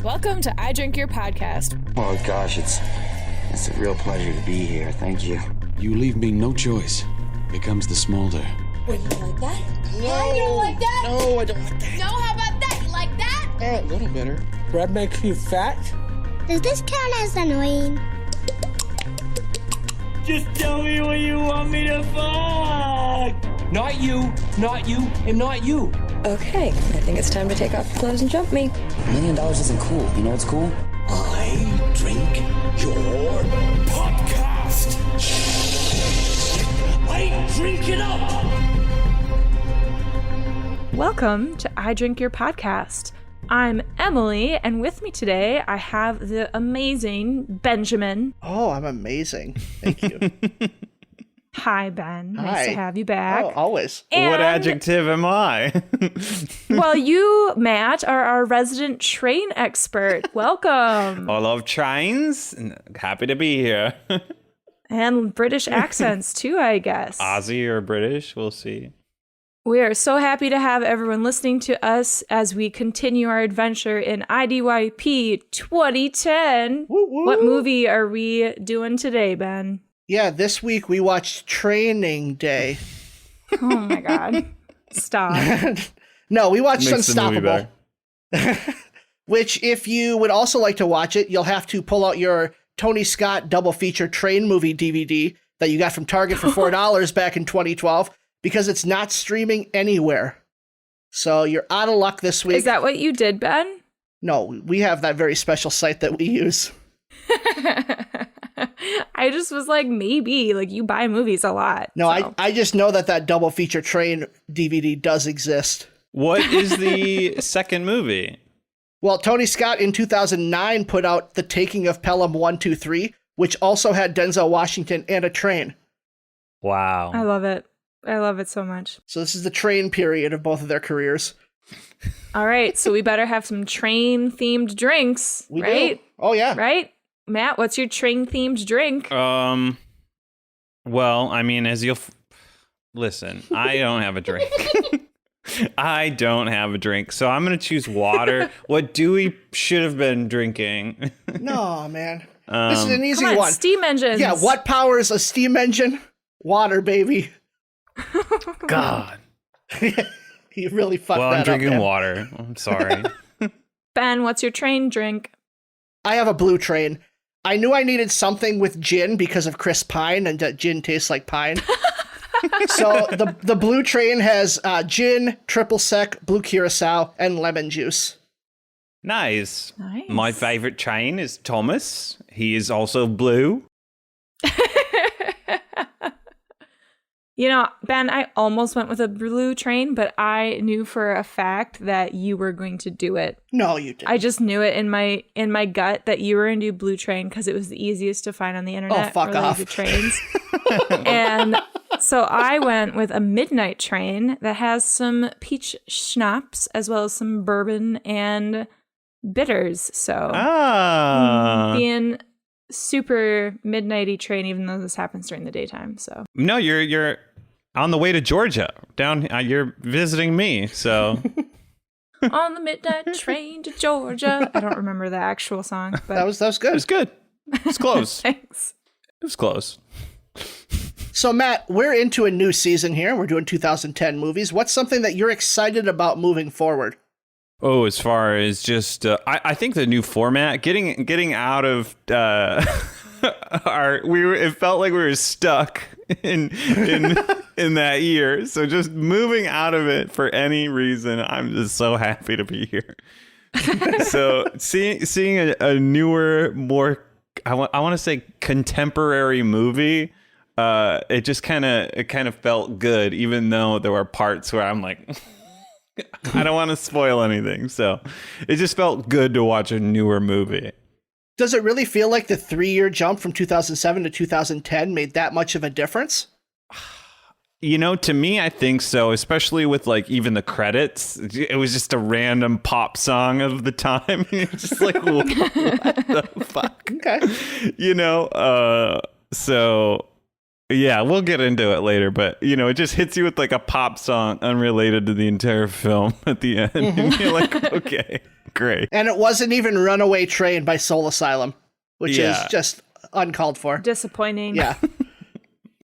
Welcome to I Drink Your Podcast. Oh gosh, it's a real pleasure to be here. Thank you. You leave me no choice. Here comes the smolder. Wait, you like that? No. You don't like that? No, I don't like that. No, how about that? You like that? A little better. Bread makes you fat? Does this count as annoying? Just tell me what you want me to fuck! Not you, and not you. Okay, I think it's time to take off your clothes and jump me. $1 million isn't cool. You know what's cool? I drink your podcast. I drink it up! Welcome to I Drink Your Podcast. I'm Emily, and with me today, I have the amazing Benjamin. Oh, I'm amazing. Thank you. Hi, Ben. Hi. Nice to have you back. Oh, always. And, what adjective am I? well, you, Matt, are our resident train expert. Welcome. I love trains. Happy to be here. And British accents, too, I guess. Aussie or British, we'll see. We are so happy to have everyone listening to us as we continue our adventure in IDYP 2010. Woo, woo. What movie are we doing today, Ben? Yeah, this week we watched Training Day. Oh my God. Stop. No, we watched Makes the movie Unstoppable. Which, if you would also like to watch it, you'll have to pull out your Tony Scott double feature train movie DVD that you got from Target for $4 back in 2012, because it's not streaming anywhere. So you're out of luck this week. Is that what you did, Ben? No, we have that very special site that we use. I just was like, maybe. Like, you buy movies a lot. No, so. I just know that double feature train DVD does exist. What is the second movie? Well, Tony Scott in 2009 put out The Taking of Pelham 123, which also had Denzel Washington and a train. Wow. I love it. I love it so much. So this is the train period of both of their careers. All right, so we better have some train-themed drinks, We right? do. Oh, yeah. Right? Matt, what's your train-themed drink? Well, I mean, as you'll... Listen, I don't have a drink. I don't have a drink, so I'm going to choose water. What Dewey should have been drinking. No, man. This is an easy Come on, one. steam engines. Yeah, what powers a steam engine? Water, baby. God. You really fucked Well, that I'm up, drinking man. water. I'm sorry. Ben, what's your train drink? I have a blue train. I knew I needed something with gin because of Chris Pine, and that gin tastes like pine. So the blue train has gin, triple sec, blue curacao, and lemon juice. Nice. Nice. My favorite train is Thomas. He is also blue. You know, Ben, I almost went with a blue train, but I knew for a fact that you were going to do it. No, you didn't. I just knew it in my gut that you were going to do blue train because it was the easiest to find on the internet. Oh, fuck related off. to trains. And so I went with a midnight train that has some peach schnapps as well as some bourbon and bitters. So being super midnighty train, even though this happens during the daytime. So No, you're on the way to Georgia. Down, you're visiting me. So on the midnight train to Georgia. I don't remember the actual song, but that was good. it was good. It was close. Thanks. It was close. So, Matt, we're into a new season here. We're doing 2010 movies. What's something that you're excited about moving forward? Oh, as far as just, I think the new format, getting out of it felt like we were stuck in that year. So just moving out of it for any reason, I'm just so happy to be here. So seeing a newer, more, I want to say contemporary movie. It kind of felt good, even though there were parts where I'm like, I don't want to spoil anything. So it just felt good to watch a newer movie. Does it really feel like the 3-year jump from 2007 to 2010 made that much of a difference? You know, to me, I think so, especially with like even the credits. It was just a random pop song of the time. You're just like, what the fuck? Okay. You know, so yeah, we'll get into it later. But, you know, it just hits you with like a pop song unrelated to the entire film at the end. And you're like, okay, Great. And it wasn't even Runaway Train by Soul Asylum, which is just uncalled for. Disappointing. Yeah.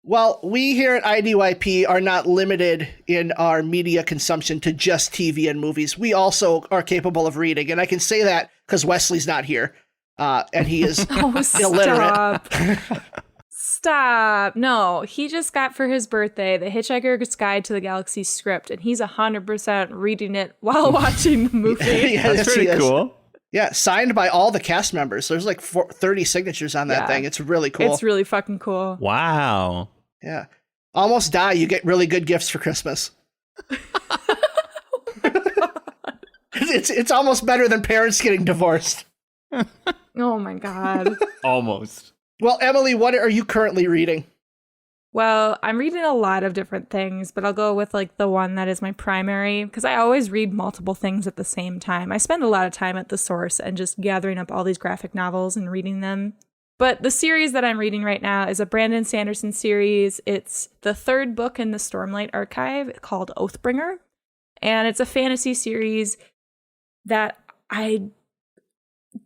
Well, we here at IDYP are not limited in our media consumption to just TV and movies. We also are capable of reading, and I can say that because Wesley's not here, and he is illiterate. Stop. No, he just got for his birthday The Hitchhiker's Guide to the Galaxy script, and he's 100% reading it while watching the movie. That's pretty cool. Yeah, signed by all the cast members. There's like 30 signatures on that thing. It's really cool. It's really fucking cool. Wow. Yeah. Almost Die, you get really good gifts for Christmas. It's almost better than parents getting divorced. Oh my God. Almost. Well, Emily, what are you currently reading? Well, I'm reading a lot of different things, but I'll go with like the one that is my primary because I always read multiple things at the same time. I spend a lot of time at the source and just gathering up all these graphic novels and reading them. But the series that I'm reading right now is a Brandon Sanderson series. It's the third book in the Stormlight Archive called Oathbringer. And it's a fantasy series that I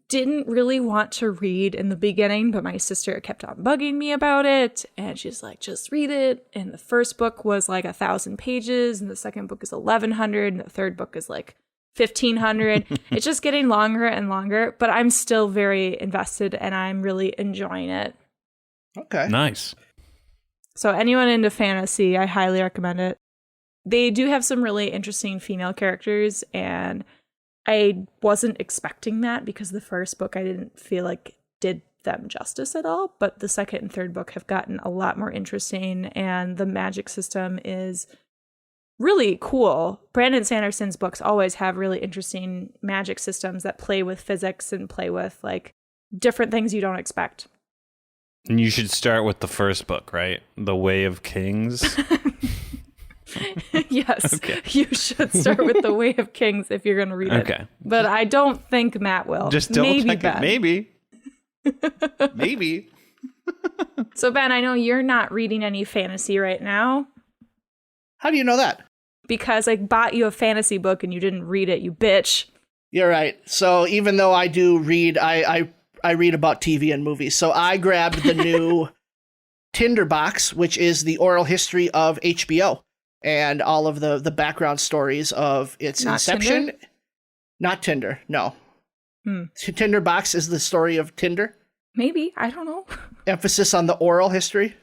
didn't really want to read in the beginning, but my sister kept on bugging me about it. And she's like, just read it. And the first book was like 1,000 pages. And the second book is 1,100. And the third book is like 1,500. It's just getting longer and longer, but I'm still very invested and I'm really enjoying it. Okay. Nice. So anyone into fantasy, I highly recommend it. They do have some really interesting female characters, and I wasn't expecting that because the first book I didn't feel like did them justice at all, but the second and third book have gotten a lot more interesting, and the magic system is really cool. Brandon Sanderson's books always have really interesting magic systems that play with physics and play with like different things you don't expect. And you should start with the first book, right? The Way of Kings. Yes, okay. You should start with The Way of Kings if you're going to read it. Okay. But I don't think Matt will. Just double check it. Maybe. Maybe. So Ben, I know you're not reading any fantasy right now. How do you know that? Because I bought you a fantasy book and you didn't read it, you bitch. You're right. So even though I do read, I read about TV and movies. So I grabbed the new Tinderbox, which is the oral history of HBO and all of the background stories of its inception. Tinder? Not Tinder, no. Tinderbox is the story of Tinder. Maybe, I don't know. Emphasis on the oral history.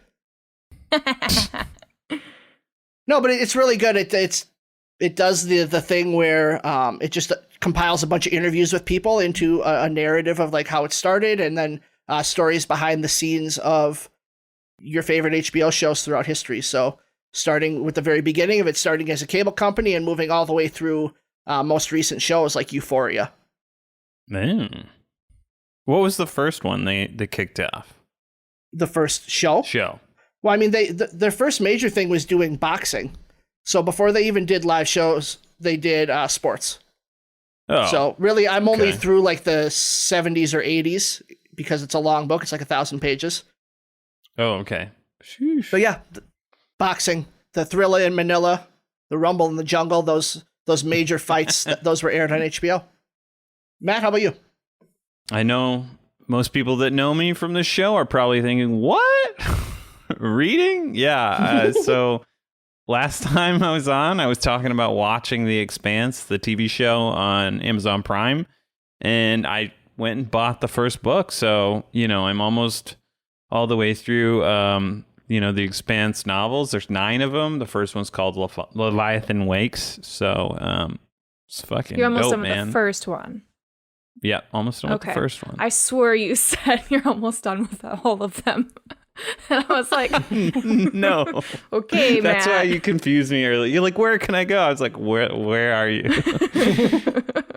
No, but it's really good. It does the thing where it just compiles a bunch of interviews with people into a narrative of like how it started, and then stories behind the scenes of your favorite HBO shows throughout history. So starting with the very beginning of it, starting as a cable company and moving all the way through most recent shows like Euphoria. Man. What was the first one they kicked off? The first show? Well, I mean, their first major thing was doing boxing. So before they even did live shows, they did sports. Oh, so really, I'm only through like the 70s or 80s because it's a long book. It's like 1,000 pages. Oh, okay. Sheesh. But yeah, boxing, the Thrilla in Manila, the Rumble in the Jungle, those major fights, those were aired on HBO. Matt, how about you? I know most people that know me from this show are probably thinking, what? Reading? Yeah. So last time I was on, I was talking about watching The Expanse, the TV show on Amazon Prime, and I went and bought the first book. So, I'm almost all the way through, The Expanse novels. There's 9 of them. The first one's called Leviathan Wakes. So, it's fucking You're almost dope, done with man. the first one. Yeah, almost done with the first one. I swore you said you're almost done with all of them. And I was like, no. Okay, man. That's why you confused me earlier. You're like, where can I go? I was like, where are you?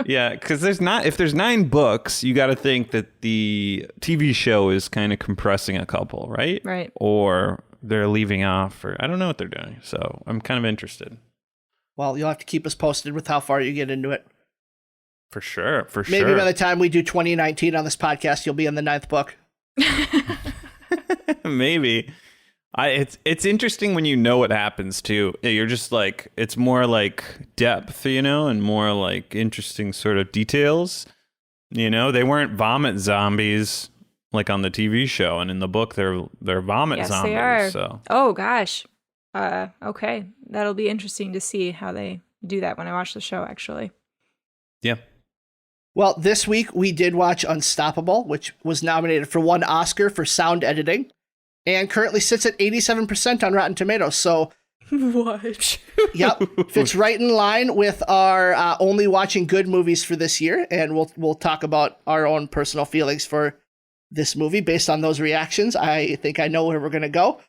Yeah, because if there's 9 books, you got to think that the TV show is kind of compressing a couple, right? Right. Or they're leaving off, or I don't know what they're doing. So I'm kind of interested. Well, you'll have to keep us posted with how far you get into it. For sure. Maybe by the time we do 2019 on this podcast, you'll be in the 9th book. Maybe. It's interesting when you know what happens too. You're just like, it's more like depth, and more like interesting sort of details. They weren't vomit zombies like on the TV show, and in the book they're vomit zombies. They are. So. Oh gosh. Okay, that'll be interesting to see how they do that when I watch the show. Actually. Yeah. Well, this week we did watch Unstoppable, which was nominated for 1 Oscar for sound editing, and currently sits at 87% on Rotten Tomatoes. So, what? Yep, fits right in line with our only watching good movies for this year, and we'll talk about our own personal feelings for this movie based on those reactions. I think I know where we're gonna go.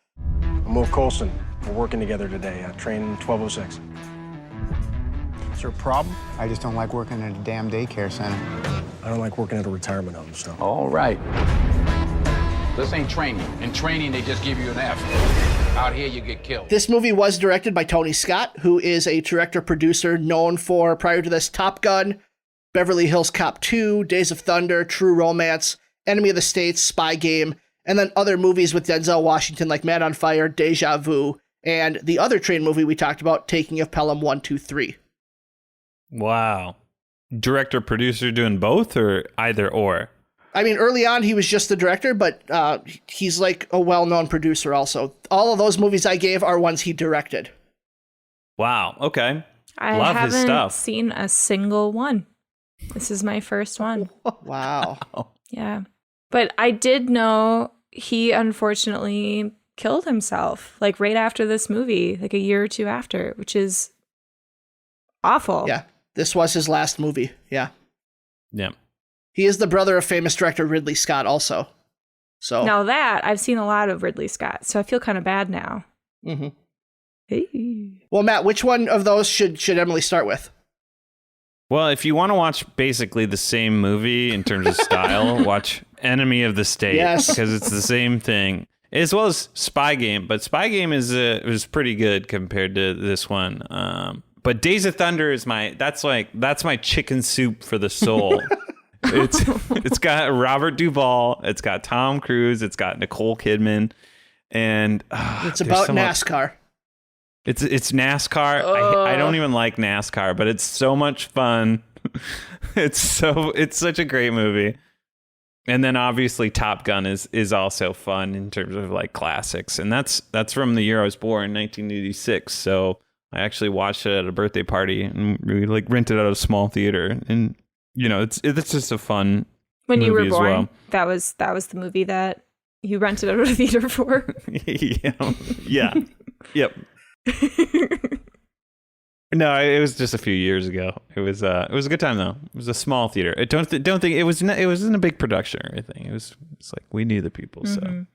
I'm Wolf Colson. We're working together today. I train 1206. Is there a problem? I just don't like working at a damn daycare center. I don't like working at a retirement home, so. All right. This ain't training. In training, they just give you an F. Out here, you get killed. This movie was directed by Tony Scott, who is a director-producer known for, prior to this, Top Gun, Beverly Hills Cop 2, Days of Thunder, True Romance, Enemy of the States, Spy Game, and then other movies with Denzel Washington like Man on Fire, Deja Vu, and the other train movie we talked about, Taking of Pelham 1, 2, 3. Wow. Director, producer doing both or either or? I mean, early on, he was just the director, but he's like a well-known producer also. All of those movies I gave are ones he directed. Wow. Okay. I Love his haven't stuff. seen a single one. This is my first one. Wow. Yeah. But I did know he unfortunately killed himself, like right after this movie, like a year or two after, which is awful. Yeah. This was his last movie. Yeah. Yeah. He is the brother of famous director Ridley Scott also. So now that I've seen a lot of Ridley Scott, so I feel kind of bad now. Mm-hmm. Hey. Well, Matt, which one of those should Emily start with? Well, if you want to watch basically the same movie in terms of style, watch Enemy of the State. Yes. Because it's the same thing. As well as Spy Game. But Spy Game was pretty good compared to this one. But Days of Thunder is that's my chicken soup for the soul. It's got Robert Duvall, it's got Tom Cruise, it's got Nicole Kidman, and it's about NASCAR. It's NASCAR. I don't even like NASCAR, but it's so much fun. It's such a great movie. And then obviously Top Gun is also fun in terms of like classics, and that's from the year I was born, 1986. So I actually watched it at a birthday party and we like rented out a small theater, and it's just a fun when you were movie born. As well. That was the movie that you rented out a theater for. Yeah. Yep. No, it was just a few years ago. It was a good time though. It was a small theater. I don't think it wasn't a big production or anything. It's like we knew the people. So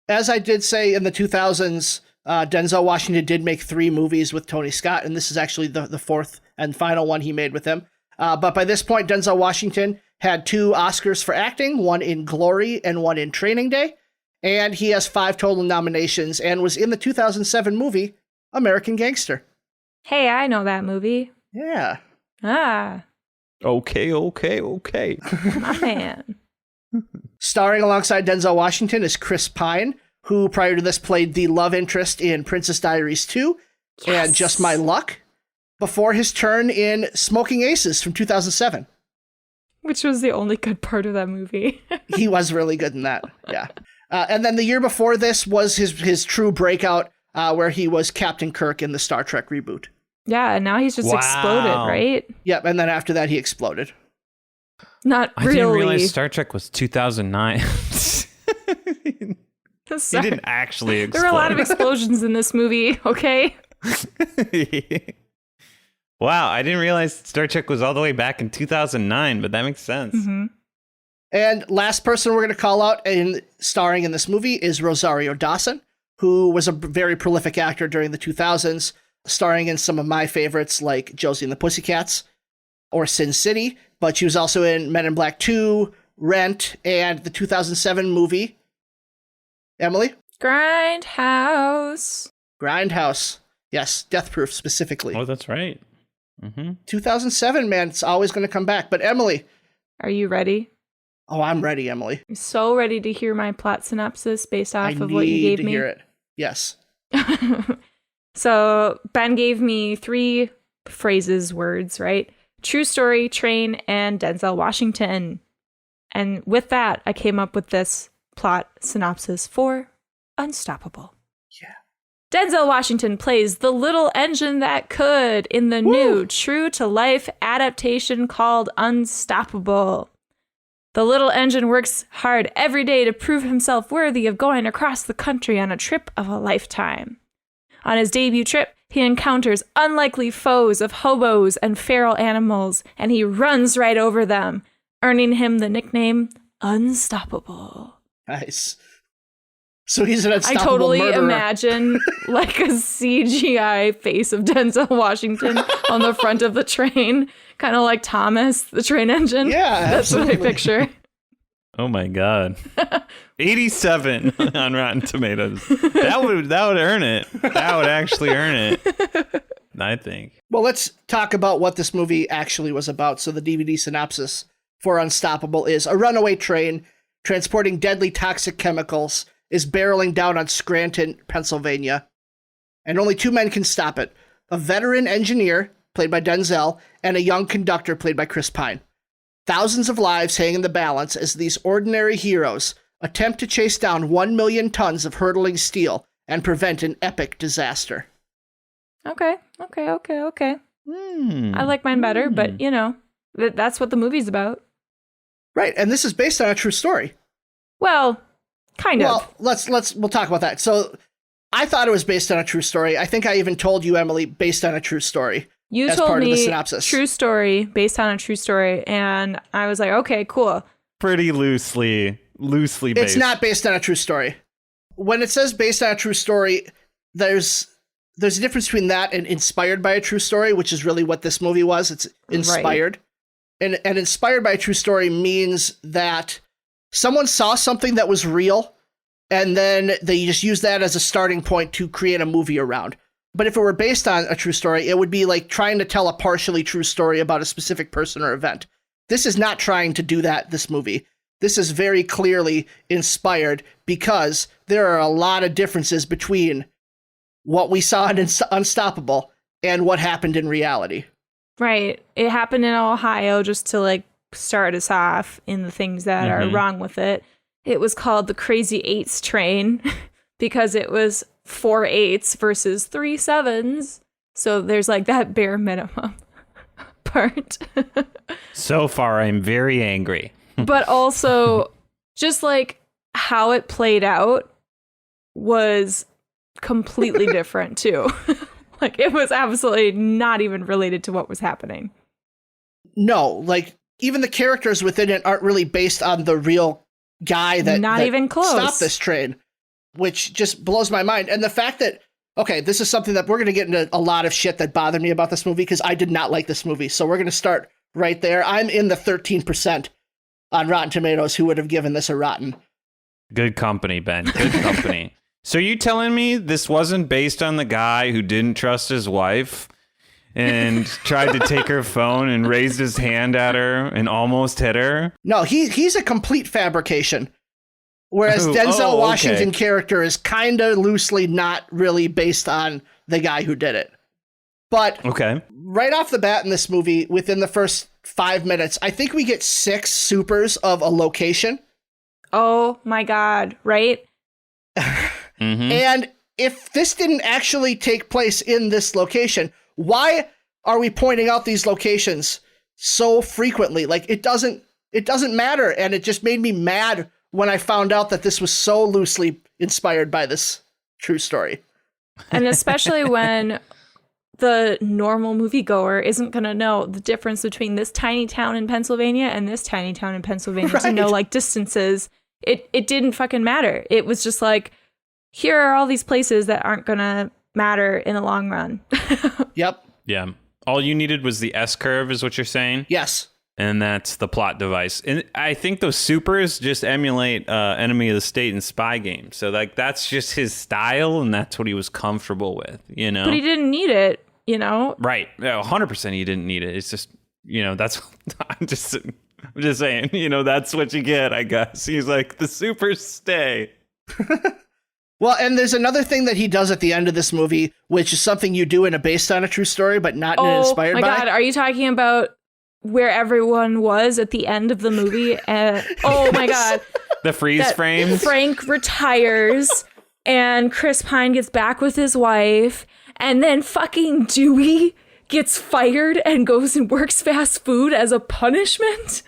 As I did say in the 2000s, Denzel Washington did make 3 movies with Tony Scott, and this is actually the fourth and final one he made with him. But by this point, Denzel Washington had 2 Oscars for acting, one in Glory and one in Training Day. And he has 5 total nominations and was in the 2007 movie American Gangster. Hey, I know that movie. Yeah. Ah. Okay. My man. Starring alongside Denzel Washington is Chris Pine, who prior to this played the love interest in Princess Diaries 2 and Just My Luck, before his turn in Smoking Aces from 2007. Which was the only good part of that movie. He was really good in that, yeah. And then the year before this was his true breakout, where he was Captain Kirk in the Star Trek reboot. Yeah, and now he's just exploded, right? Yep, and then after that he exploded. Not really. I didn't realize Star Trek was 2009. He didn't actually explode. There were a lot of explosions in this movie, okay? Wow, I didn't realize Star Trek was all the way back in 2009, but that makes sense. Mm-hmm. And last person we're going to call out starring in this movie is Rosario Dawson, who was a very prolific actor during the 2000s, starring in some of my favorites like Josie and the Pussycats or Sin City, but she was also in Men in Black 2, Rent, and the 2007 movie. Emily? Grindhouse. Yes, Death Proof specifically. Oh, that's right. Mm-hmm. 2007, man, it's always going to come back. But Emily. Are you ready? Oh, I'm ready, Emily. I'm so ready to hear my plot synopsis based off of what you gave me. Hear it. Yes. So Ben gave me 3 words, right? True story, train, and Denzel Washington. And with that, I came up with this plot synopsis for Unstoppable. Yeah. Denzel Washington plays the little engine that could in the new true-to-life adaptation called Unstoppable. The little engine works hard every day to prove himself worthy of going across the country on a trip of a lifetime. On his debut trip, he encounters unlikely foes of hobos and feral animals, and he runs right over them, earning him the nickname Unstoppable. Nice. So he's an unstoppable I totally murderer. imagine like a CGI face of Denzel Washington on the front of the train, kind of like Thomas, the train engine. Yeah, that's absolutely. what I picture. Oh my God. 87 on Rotten Tomatoes. That would earn it. That would actually earn it, I think. Well, let's talk about what this movie actually was about. So the DVD synopsis for Unstoppable is: a runaway train transporting deadly toxic chemicals is barreling down on Scranton, Pennsylvania, and only 2 men can stop it. A veteran engineer, played by Denzel, and a young conductor, played by Chris Pine. Thousands of lives hang in the balance as these ordinary heroes attempt to chase down 1 million tons of hurtling steel and prevent an epic disaster. Okay. I like mine better, but you know, that's what the movie's about. Right, and this is based on a true story. Well, kind of. Well, we'll talk about that. So I thought it was based on a true story. I think I even told you, Emily, based on a true story. You as told part me of the synopsis. True story based on a true story, and I was like, okay, cool. Pretty loosely based. It's not based on a true story. When it says based on a true story, there's a difference between that and inspired by a true story, which is really what this movie was. It's inspired. Right. And inspired by a true story means that someone saw something that was real, and then they just use that as a starting point to create a movie around. But if it were based on a true story, it would be like trying to tell a partially true story about a specific person or event. This is not trying to do that, this movie. This is very clearly inspired because there are a lot of differences between what we saw in Unstoppable and what happened in reality. Right. It happened in Ohio, just to like start us off in the things that are wrong with it. It was called the Crazy 8s train because it was 4 8s versus 3 7s. So there's like that bare minimum part. So far, I'm very angry. But also, just like how it played out was completely different too. Like it was absolutely not even related to what was happening. No, like even the characters within it aren't really based on the real guy that even close stopped this train, which just blows my mind. And the fact that, okay, this is something that we're going to get into a lot of shit that bothered me about this movie because I did not like this movie. So we're going to start right there. I'm in the 13% on Rotten Tomatoes who would have given this a rotten. Good company, Ben. Good company. So you telling me this wasn't based on the guy who didn't trust his wife and tried to take her phone and raised his hand at her and almost hit her? No, he's a complete fabrication. Whereas Denzel Washington character is kind of loosely not really based on the guy who did it. But right off the bat in this movie, within the first 5 minutes, I think we get 6 supers of a location. Oh my God, right? And if this didn't actually take place in this location, why are we pointing out these locations so frequently? Like it doesn't matter. And it just made me mad when I found out that this was so loosely inspired by this true story. And especially when the normal moviegoer isn't going to know the difference between this tiny town in Pennsylvania and this tiny town in Pennsylvania to know like distances. It didn't fucking matter. It was just like, here are all these places that aren't going to matter in the long run. Yep. Yeah. All you needed was the S-curve is what you're saying? Yes. And that's the plot device. And I think those supers just emulate Enemy of the State and Spy Game. So like that's just his style and that's what he was comfortable with, you know? But he didn't need it, you know? Right. 100% he didn't need it. It's just, you know, that's, I'm just saying, you know, that's what you get, I guess. He's like, the supers stay. Well, and there's another thing that he does at the end of this movie, which is something you do in a based on a true story, but not in an inspired by. Oh my God, are you talking about where everyone was at the end of the movie? Oh my God. The freeze frame. Frank retires and Chris Pine gets back with his wife, and then fucking Dewey gets fired and goes and works fast food as a punishment.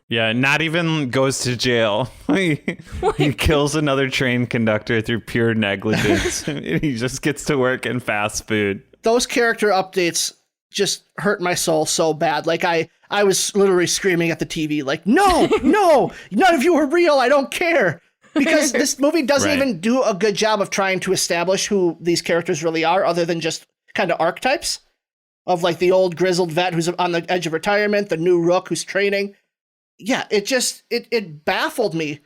Yeah, not even goes to jail. He kills another train conductor through pure negligence. He just gets to work in fast food. Those character updates just hurt my soul so bad. Like I was literally screaming at the TV, like, no, none of you are real. I don't care. Because this movie doesn't even do a good job of trying to establish who these characters really are, other than just kind of archetypes of like the old grizzled vet who's on the edge of retirement, the new rook who's training. Yeah, it baffled me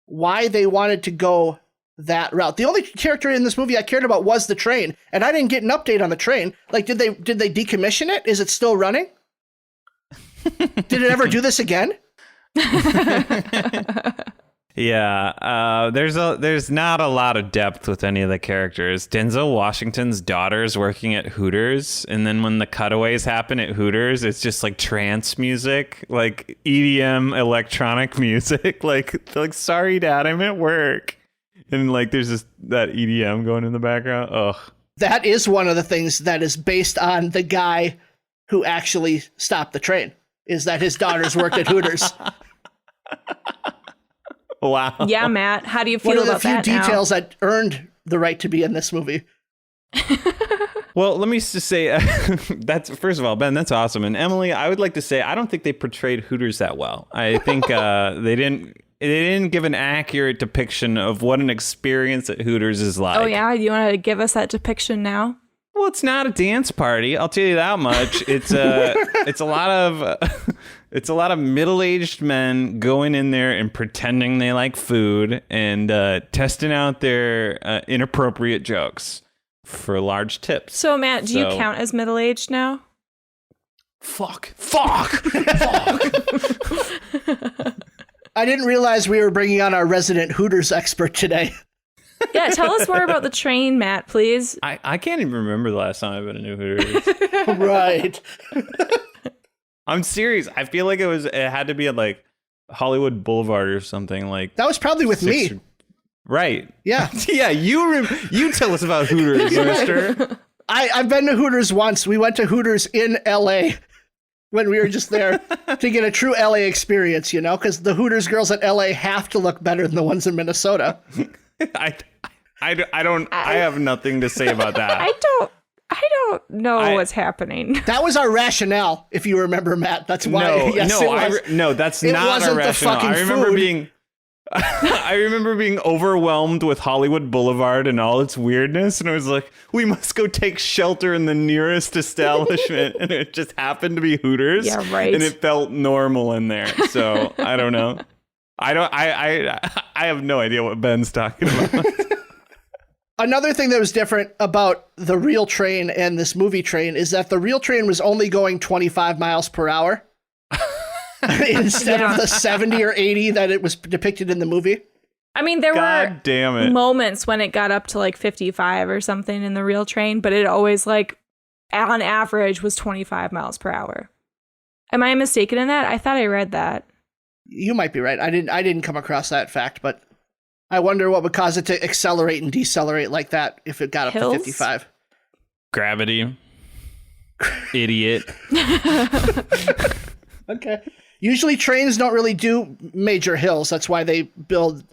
why they wanted to go that route. The only character in this movie I cared about was the train, and I didn't get an update on the train. Like, did they decommission it? Is it still running? Did it ever do this again? Yeah, there's not a lot of depth with any of the characters. Denzel Washington's daughter's working at Hooters, and then when the cutaways happen at Hooters, it's just like trance music, like EDM electronic music. like sorry, Dad, I'm at work, and like there's that EDM going in the background. Ugh. That is one of the things that is based on the guy who actually stopped the train. Is that his daughter's worked at Hooters? Wow. Yeah, Matt. How do you feel about that now? One of the few details that earned the right to be in this movie. Well, let me just say, that's first of all, Ben, that's awesome. And Emily, I would like to say, I don't think they portrayed Hooters that well. I think they didn't give an accurate depiction of what an experience at Hooters is like. Oh, yeah? You want to give us that depiction now? Well, it's not a dance party. I'll tell you that much. It's a lot of middle-aged men going in there and pretending they like food and testing out their inappropriate jokes for large tips. So, Matt, do you count as middle-aged now? Fuck. I didn't realize we were bringing on our resident Hooters expert today. Yeah, tell us more about the train, Matt, please. I can't even remember the last time I've been to Hooters. Right. I'm serious. I feel like it had to be at like Hollywood Boulevard or something like. That was probably with me. Right. Yeah. Yeah. You tell us about Hooters, mister. I've been to Hooters once. We went to Hooters in LA when we were just there to get a true LA experience, you know, because the Hooters girls at LA have to look better than the ones in Minnesota. I have nothing to say about that. I don't know what's happening. That was our rationale, if you remember, Matt. That's why. That's not our rationale. I remember being overwhelmed with Hollywood Boulevard and all its weirdness, and I was like, we must go take shelter in the nearest establishment, and it just happened to be Hooters. Yeah, right. And it felt normal in there. So I don't know. I have no idea what Ben's talking about. Another thing that was different about the real train and this movie train is that the real train was only going 25 miles per hour instead of the 70 or 80 that it was depicted in the movie. I mean, there were moments when it got up to like 55 or something in the real train, but it always like on average was 25 miles per hour. Am I mistaken in that? I thought I read that. You might be right. I didn't come across that fact, but I wonder what would cause it to accelerate and decelerate like that if it got up to 55. Gravity. Idiot. Okay. Usually trains don't really do major hills. That's why they build,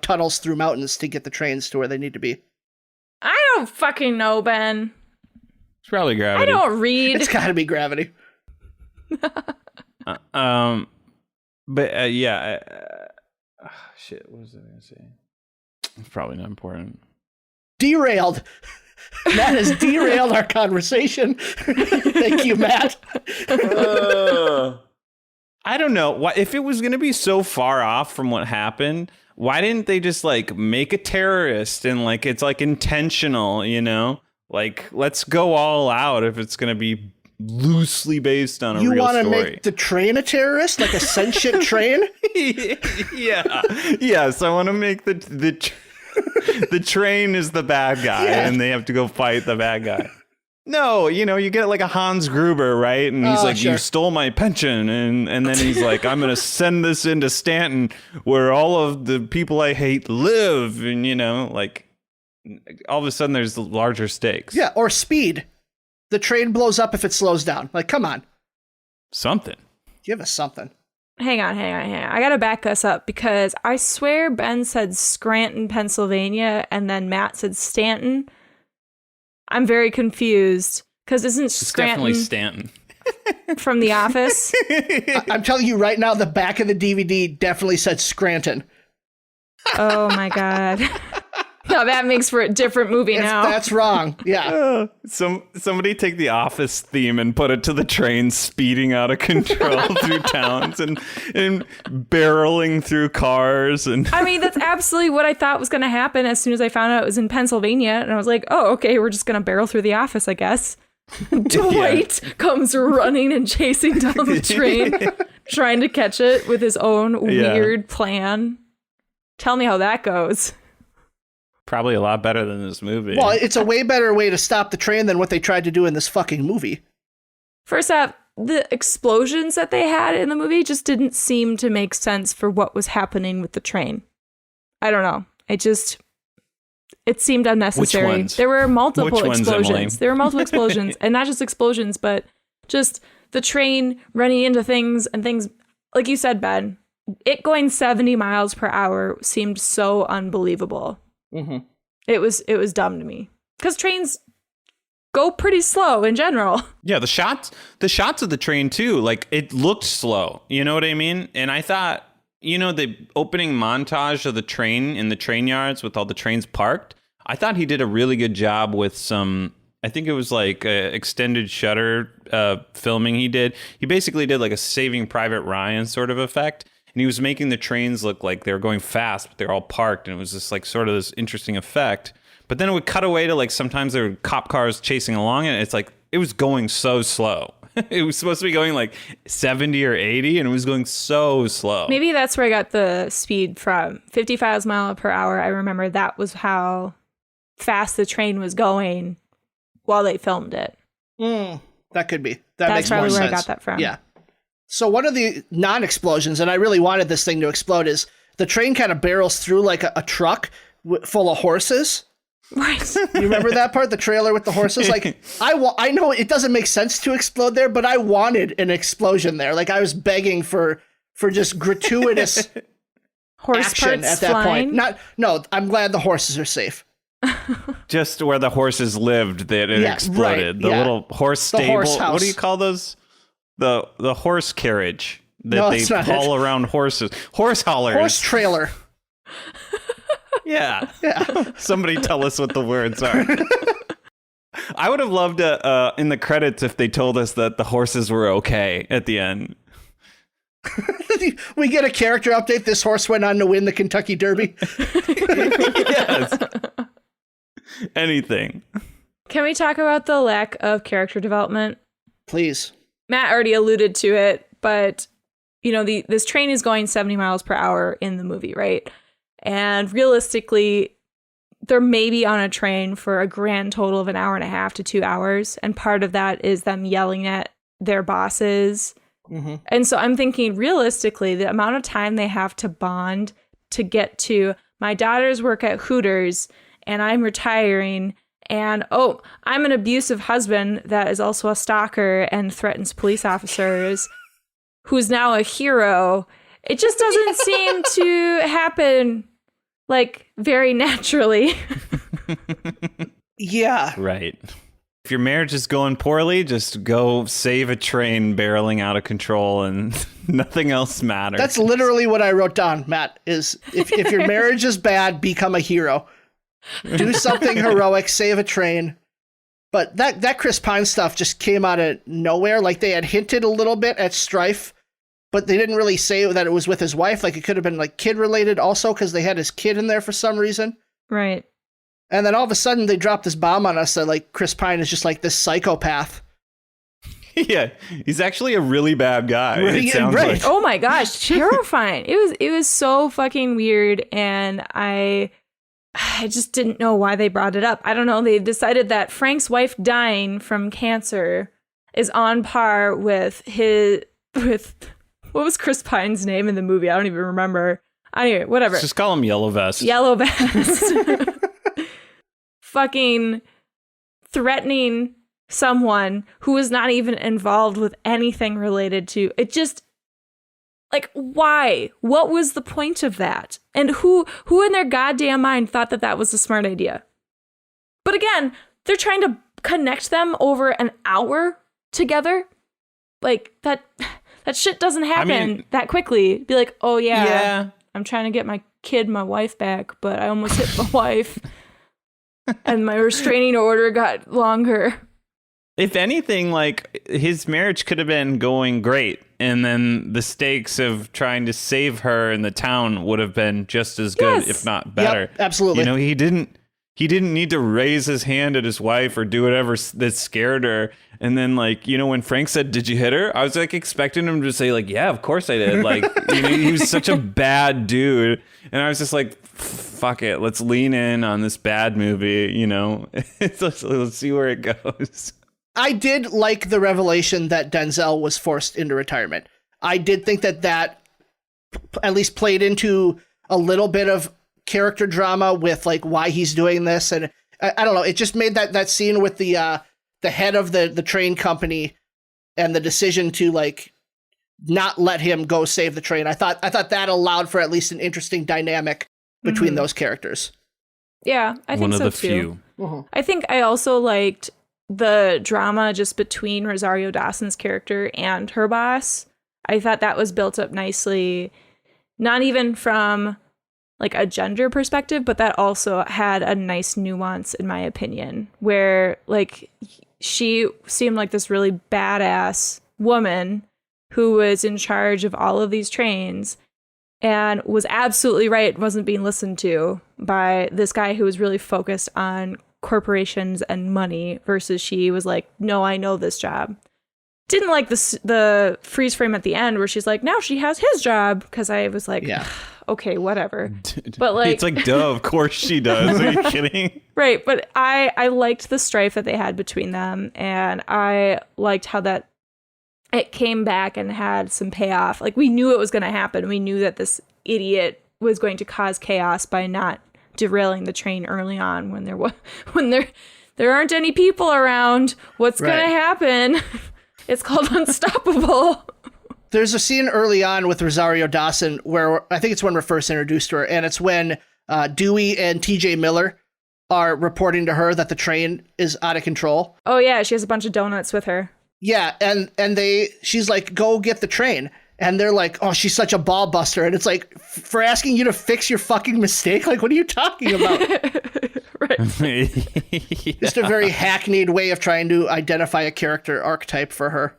tunnels through mountains to get the trains to where they need to be. I don't fucking know, Ben. It's probably gravity. I don't read. It's got to be gravity. But yeah. Shit, what was I going to say? It's probably not important. Derailed. Matt has derailed our conversation. Thank you, Matt. I don't know. If it was going to be so far off from what happened, why didn't they just like make a terrorist and like it's like intentional, Like, let's go all out if it's going to be loosely based on a real story. You want to make the train a terrorist, like a sentient train? Yeah. Yes, I want to make the The train is the bad guy, and they have to go fight the bad guy. No, you get like a Hans Gruber, right? And he's like, sure. You stole my pension. And then he's like, I'm going to send this into Stanton where all of the people I hate live. And, like all of a sudden there's larger stakes. Yeah, or Speed. The train blows up if it slows down. Like, come on. Something. Give us something. Hang on. I got to back us up because I swear Ben said Scranton, Pennsylvania, and then Matt said Stanton. I'm very confused because isn't Scranton definitely Stanton from The Office? I'm telling you right now, the back of the DVD definitely said Scranton. Oh my God. No, that makes for a different movie now. That's wrong. Yeah. Somebody take the Office theme and put it to the train speeding out of control through towns and barreling through cars. And I mean, that's absolutely what I thought was going to happen as soon as I found out it was in Pennsylvania. And I was like, oh, okay, we're just going to barrel through the office, I guess. Dwight comes running and chasing down the train, trying to catch it with his own weird plan. Tell me how that goes. Probably a lot better than this movie. Well, it's a way better way to stop the train than what they tried to do in this fucking movie. First off, the explosions that they had in the movie just didn't seem to make sense for what was happening with the train. I don't know. It seemed unnecessary. Which ones? There were multiple Which explosions. Ones, there were multiple explosions, and not just explosions, but just the train running into things and things. Like you said, Ben, it going 70 miles per hour seemed so unbelievable. Mm-hmm. It was dumb to me because trains go pretty slow in general. Yeah, the shots of the train too, like it looked slow. You know what I mean? And I thought, the opening montage of the train in the train yards with all the trains parked, I thought he did a really good job with some. I think it was like extended shutter filming he did. He basically did like a Saving Private Ryan sort of effect. And he was making the trains look like they were going fast, but they're all parked. And it was just like sort of this interesting effect. But then it would cut away to like sometimes there were cop cars chasing along it. And it's like it was going so slow. It was supposed to be going like 70 or 80 and it was going so slow. Maybe that's where I got the speed from. 55 miles per hour. I remember that was how fast the train was going while they filmed it. That could be. That's makes probably more where sense. I got that from. Yeah. So one of the non-explosions, and I really wanted this thing to explode, is the train kind of barrels through like a truck full of horses. Right. You remember that part? The trailer with the horses? Like, I know it doesn't make sense to explode there, but I wanted an explosion there. Like, I was begging for just gratuitous horse action parts at that flying? point. No, I'm glad the horses are safe. Just where the horses lived that it exploded. Right, the little horse stable. Horse house. What do you call those? The horse carriage that they haul around horses. Horse haulers. Horse trailer. Yeah. Somebody tell us what the words are. I would have loved in the credits if they told us that the horses were okay at the end. We get a character update. This horse went on to win the Kentucky Derby. Yes. Anything. Can we talk about the lack of character development? Please. Matt already alluded to it, but this train is going 70 miles per hour in the movie, right? And realistically, they're maybe on a train for a grand total of an hour and a half to 2 hours. And part of that is them yelling at their bosses. Mm-hmm. And so I'm thinking realistically, the amount of time they have to bond to get to my daughters work at Hooters and I'm retiring. And, I'm an abusive husband that is also a stalker and threatens police officers, who's now a hero. It just doesn't seem to happen, like, very naturally. Yeah. Right. If your marriage is going poorly, just go save a train barreling out of control and nothing else matters. That's literally what I wrote down, Matt, is if your marriage is bad, become a hero. Do something heroic, save a train. But that Chris Pine stuff just came out of nowhere. Like, they had hinted a little bit at strife, but they didn't really say that it was with his wife. Like, it could have been like kid related also because they had his kid in there for some reason. Right. And then all of a sudden they dropped this bomb on us that like Chris Pine is just like this psychopath. Yeah, he's actually a really bad guy. Right, it sounds like. Oh my gosh, terrifying. It was so fucking weird, and I just didn't know why they brought it up. I don't know. They decided that Frank's wife dying from cancer is on par with what was Chris Pine's name in the movie? I don't even remember. Anyway, whatever. Just call him Yellow Vest. Yellow Vest. Fucking threatening someone who was not even involved with anything related to it. Just like, why? What was the point of that? And who in their goddamn mind thought that that was a smart idea? But again, they're trying to connect them over an hour together. Like that shit doesn't happen that quickly. Be like, oh yeah, I'm trying to get my wife back, but I almost hit my wife. And my restraining order got longer. If anything, like, his marriage could have been going great, and then the stakes of trying to save her in the town would have been just as good, if not better. Yep, absolutely. You know, he didn't need to raise his hand at his wife or do whatever that scared her. And then, like, you know, when Frank said, "Did you hit her?" I was like expecting him to say, like, "Yeah, of course I did." Like, you know, he was such a bad dude, and I was just like, fuck it, let's lean in on this bad movie, you know. let's see where it goes. I did like the revelation that Denzel was forced into retirement. I did think that at least played into a little bit of character drama with, like, why he's doing this. And I don't know, it just made that scene with the head of the train company and the decision to, like, not let him go save the train. I thought that allowed for at least an interesting dynamic between those characters. Yeah, I think so too. One of the few. Uh-huh. I think I also liked the drama just between Rosario Dawson's character and her boss. I thought that was built up nicely, not even from like a gender perspective, but that also had a nice nuance, in my opinion, where, like, she seemed like this really badass woman who was in charge of all of these trains and was absolutely right, wasn't being listened to by this guy who was really focused on corporations and money, versus she was like, no, I know this job. Didn't like the freeze frame at the end where she's like, now she has his job, because I was like, okay, whatever. But like, it's like, duh, of course she does. Are you kidding? Right, but I liked the strife that they had between them, and I liked how that it came back and had some payoff. Like, we knew it was going to happen. We knew that this idiot was going to cause chaos by not derailing the train early on when there aren't any people around. What's going to happen? It's called Unstoppable. There's a scene early on with Rosario Dawson where I think it's when we're first introduced to her, and it's when Dewey and TJ Miller are reporting to her that the train is out of control. Oh yeah, she has a bunch of donuts with her. Yeah, and she's like, go get the train. And they're like, oh, she's such a ball buster. And it's like, for asking you to fix your fucking mistake? Like, what are you talking about? Right. Just a very hackneyed way of trying to identify a character archetype for her.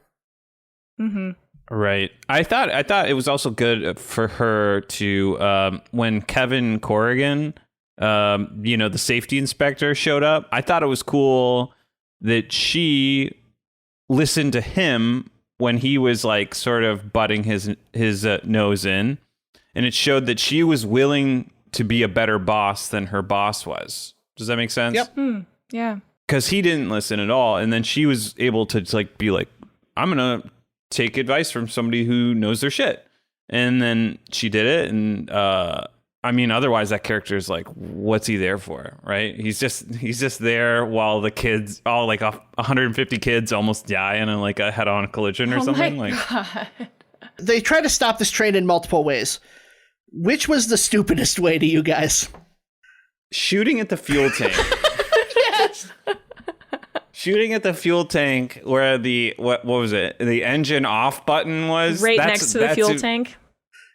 Mm-hmm. Right. I thought it was also good for her to, when Kevin Corrigan, the safety inspector, showed up, I thought it was cool that she listened to him when he was like sort of butting his nose in, and it showed that she was willing to be a better boss than her boss was. Does that make sense? Yep. Yeah. Because he didn't listen at all, and then she was able to like be like, I'm gonna take advice from somebody who knows their shit, and then she did it. And I mean, otherwise that character is like, what's he there for, right? He's just there while the kids, all like 150 kids, almost die in like a head-on collision or something. My like, God. They try to stop this train in multiple ways. Which was the stupidest way to you guys? Shooting at the fuel tank. Yes. Shooting at the fuel tank where the what was it? The engine off button was right next to the fuel tank.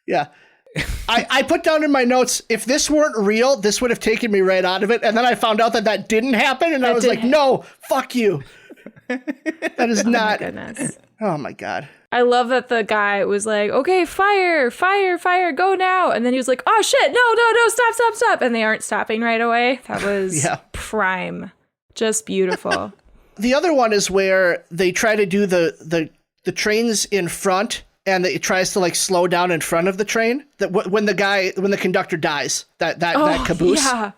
Yeah. I put down in my notes, if this weren't real, this would have taken me right out of it. And then I found out that didn't happen, and I was like, no, fuck you. That is not. Oh my goodness. Oh my God. I love that the guy was like, okay, fire, go now. And then he was like, oh shit, no, stop. And they aren't stopping right away. That was prime. Just beautiful. The other one is where they try to do the trains in front, and it tries to like slow down in front of the train. That when the conductor dies, that caboose. Yeah.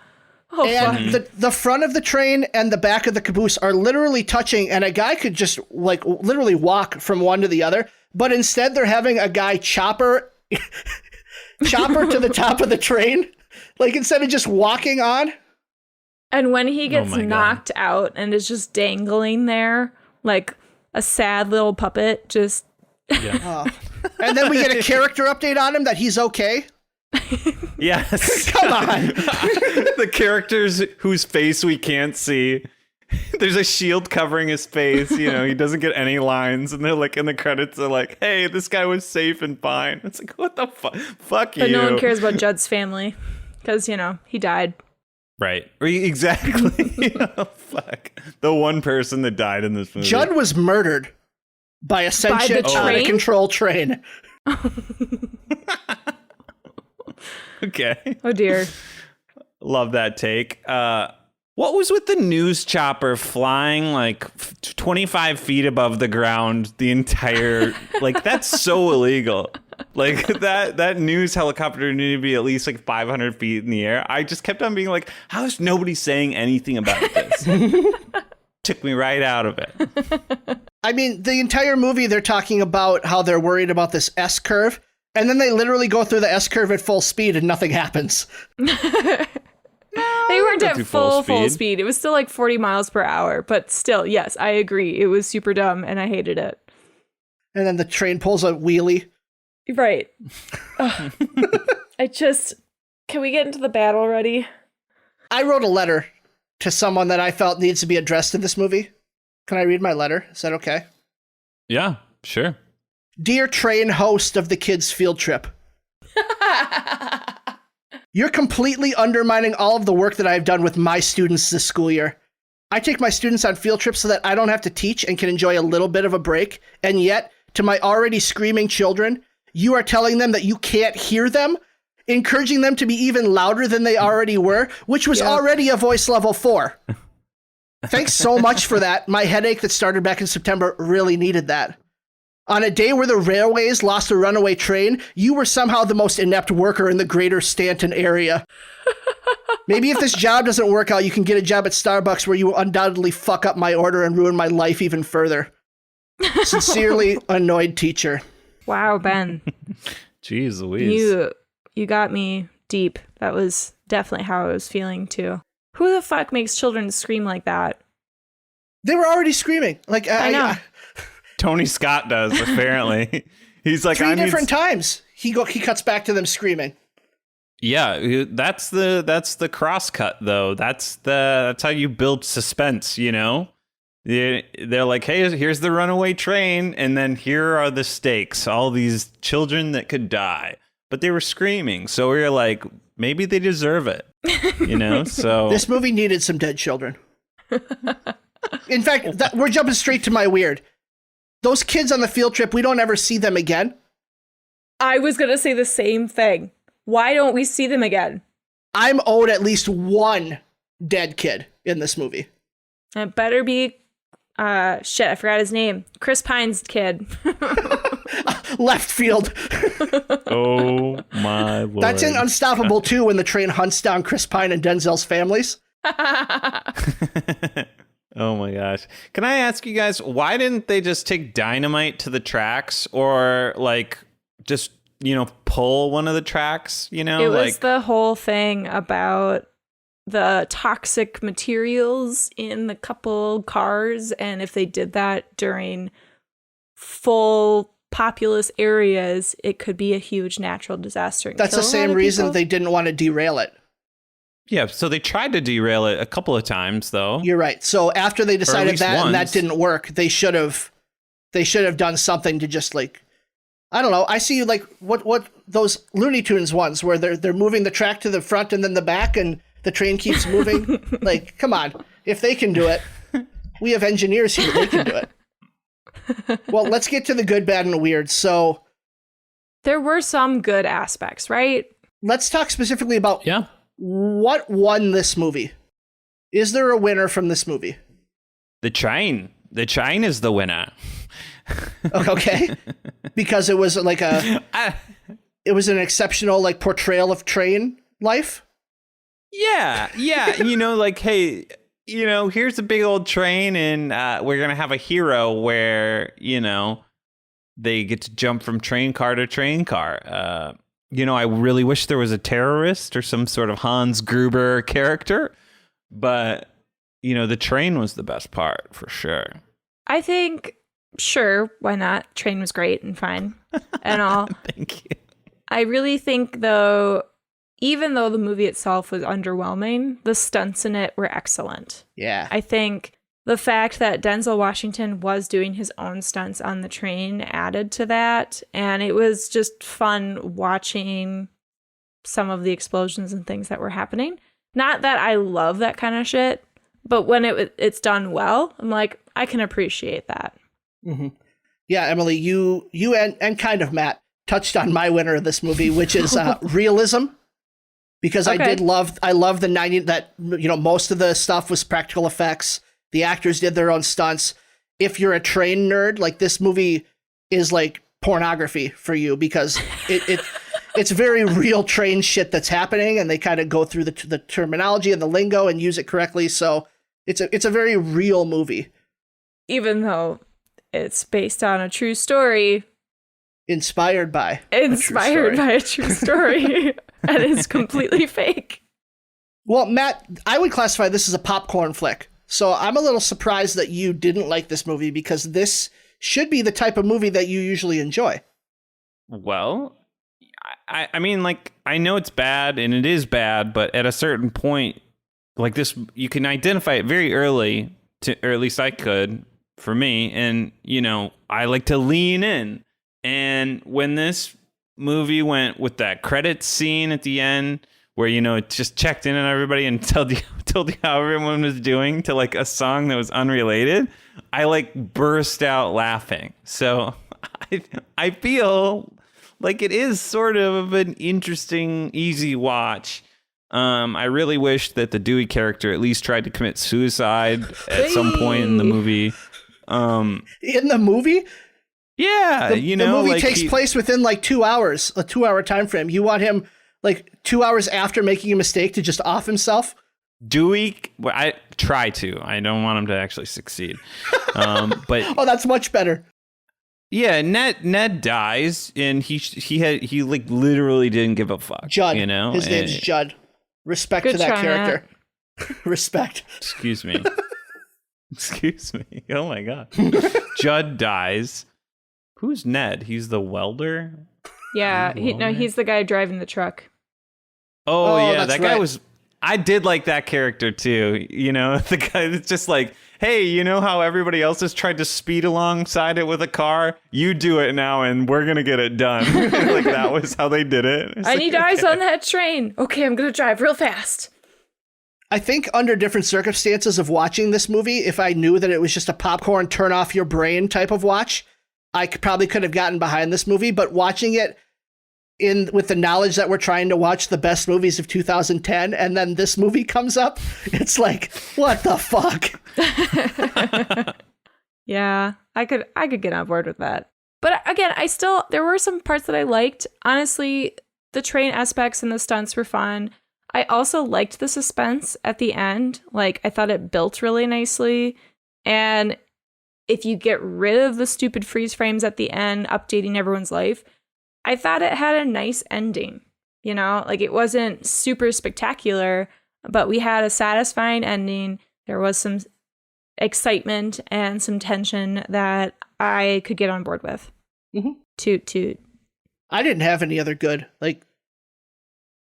And the front of the train and the back of the caboose are literally touching, and a guy could just like literally walk from one to the other. But instead, they're having a guy chopper to the top of the train, like instead of just walking on. And when he gets knocked out and is just dangling there, like a sad little puppet, just. Yeah. And then we get a character update on him that he's okay. Yes. Come on. The characters whose face we can't see. There's a shield covering his face. You know, he doesn't get any lines. And they're like, in the credits, they're like, hey, this guy was safe and fine. It's like, what the fuck? Fuck you. But no one cares about Judd's family because, you know, he died. Right. Exactly. Fuck. The one person that died in this movie. Judd was murdered by a sentient out-of-control train. Okay. Oh, dear. Love that take. What was with the news chopper flying like 25 feet above the ground the entire... like, that's so illegal. Like, that news helicopter needed to be at least like 500 feet in the air. I just kept on being like, how is nobody saying anything about this? Took me right out of it. I mean, the entire movie, they're talking about how they're worried about this S-curve. And then they literally go through the S-curve at full speed and nothing happens. They weren't at full speed. It was still like 40 miles per hour. But still, yes, I agree. It was super dumb and I hated it. And then the train pulls a wheelie. Right. Can we get into the battle already? I wrote a letter to someone that I felt needs to be addressed in this movie. Can I read my letter? Is that okay? Yeah, sure. Dear train host of the kids' field trip. You're completely undermining all of the work that I've done with my students this school year. I take my students on field trips so that I don't have to teach and can enjoy a little bit of a break. And yet, to my already screaming children, you are telling them that you can't hear them, encouraging them to be even louder than they already were, which was already a voice level 4. Thanks so much for that. My headache that started back in September really needed that. On a day where the railways lost a runaway train, you were somehow the most inept worker in the greater Stanton area. Maybe if this job doesn't work out, you can get a job at Starbucks where you will undoubtedly fuck up my order and ruin my life even further. Sincerely, annoyed teacher. Wow, Ben. Jeez Louise. You got me deep. That was definitely how I was feeling too. Who the fuck makes children scream like that? They were already screaming. Like I know. Tony Scott does, apparently. He's like, 3 different times. He cuts back to them screaming. Yeah, that's the cross cut though. That's how you build suspense, you know? They're like, hey, here's the runaway train, and then here are the stakes, all these children that could die. But they were screaming, so we were like, maybe they deserve it. You know? So this movie needed some dead children. In fact, we're jumping straight to my weird. Those kids on the field trip, we don't ever see them again. I was going to say the same thing. Why don't we see them again? I'm owed at least one dead kid in this movie. It better be, I forgot his name. Chris Pine's kid. Left field. Oh, my Lord. That's in Unstoppable 2 when the train hunts down Chris Pine and Denzel's families. Oh my gosh. Can I ask you guys, why didn't they just take dynamite to the tracks or like just, you know, pull one of the tracks, you know? It was the whole thing about the toxic materials in the couple cars. And if they did that during full populous areas, it could be a huge natural disaster. That's the same reason they didn't want to derail it. Yeah, so they tried to derail it a couple of times, though. You're right. So after they decided that and that didn't work, they should have done something to just like, I don't know. I see like what those Looney Tunes ones where they're moving the track to the front and then the back and the train keeps moving. Like, come on. If they can do it, we have engineers here. They can do it. Well, let's get to the good, bad, and weird. So there were some good aspects, right? Let's talk specifically about what won this movie. Is there a winner from this movie? The train. The train is the winner. Okay. Because it was like it was an exceptional like portrayal of train life. Yeah. Like, hey, here's a big old train, and we're going to have a hero where, they get to jump from train car to train car. I really wish there was a terrorist or some sort of Hans Gruber character, but, the train was the best part for sure. I think, sure, why not? Train was great and fine and all. Thank you. I really think, though, even though the movie itself was underwhelming, the stunts in it were excellent. Yeah. I think the fact that Denzel Washington was doing his own stunts on the train added to that. And it was just fun watching some of the explosions and things that were happening. Not that I love that kind of shit, but when it's done well, I'm like, I can appreciate that. Mm-hmm. Yeah, Emily, you and kind of Matt touched on my winner of this movie, which is realism. Because okay. I love the 90 that, most of the stuff was practical effects. The actors did their own stunts. If you're a train nerd, like this movie is like pornography for you because it's very real train shit that's happening, and they kind of go through the terminology and the lingo and use it correctly. So it's a very real movie. Even though it's based on a true story. Inspired by a true story. And it's completely fake. Well, Matt, I would classify this as a popcorn flick. So I'm a little surprised that you didn't like this movie because this should be the type of movie that you usually enjoy. Well, I mean, like, I know it's bad and it is bad, but at a certain point, like this, you can identify it very early, or at least I could, for me. And, I like to lean in. And when this movie went with that credits scene at the end where it just checked in on everybody and told you how everyone was doing to like a song that was unrelated, I like burst out laughing. So I feel like it is sort of an interesting, easy watch. I really wish that the Dewey character at least tried to commit suicide at some point in the movie. In the movie? Yeah, the movie takes place within like 2 hours, a 2-hour time frame. You want him like 2 hours after making a mistake to just off himself? Dewey, I try to. I don't want him to actually succeed. But that's much better. Yeah, Ned dies, and he like literally didn't give a fuck. Judd, his name's Judd. Respect to that character. Respect. Excuse me. Excuse me. Oh my god. Judd dies. Who's Ned? He's the welder? Yeah, he's the guy driving the truck. Oh yeah, that guy was... I did like that character too. The guy that's just like, hey, you know how everybody else has tried to speed alongside it with a car? You do it now and we're going to get it done. Like that was how they did it. I need eyes on that train. Okay, I'm going to drive real fast. I think under different circumstances of watching this movie, if I knew that it was just a popcorn turn off your brain type of watch, I probably could have gotten behind this movie, but watching it with the knowledge that we're trying to watch the best movies of 2010, and then this movie comes up, it's like, what the fuck? Yeah, I could get on board with that. But again, there were some parts that I liked. Honestly, the train aspects and the stunts were fun. I also liked the suspense at the end. Like, I thought it built really nicely. And if you get rid of the stupid freeze frames at the end, updating everyone's life, I thought it had a nice ending. Like it wasn't super spectacular, but we had a satisfying ending. There was some excitement and some tension that I could get on board with. Mm-hmm. Toot toot. I didn't have any other good. Like,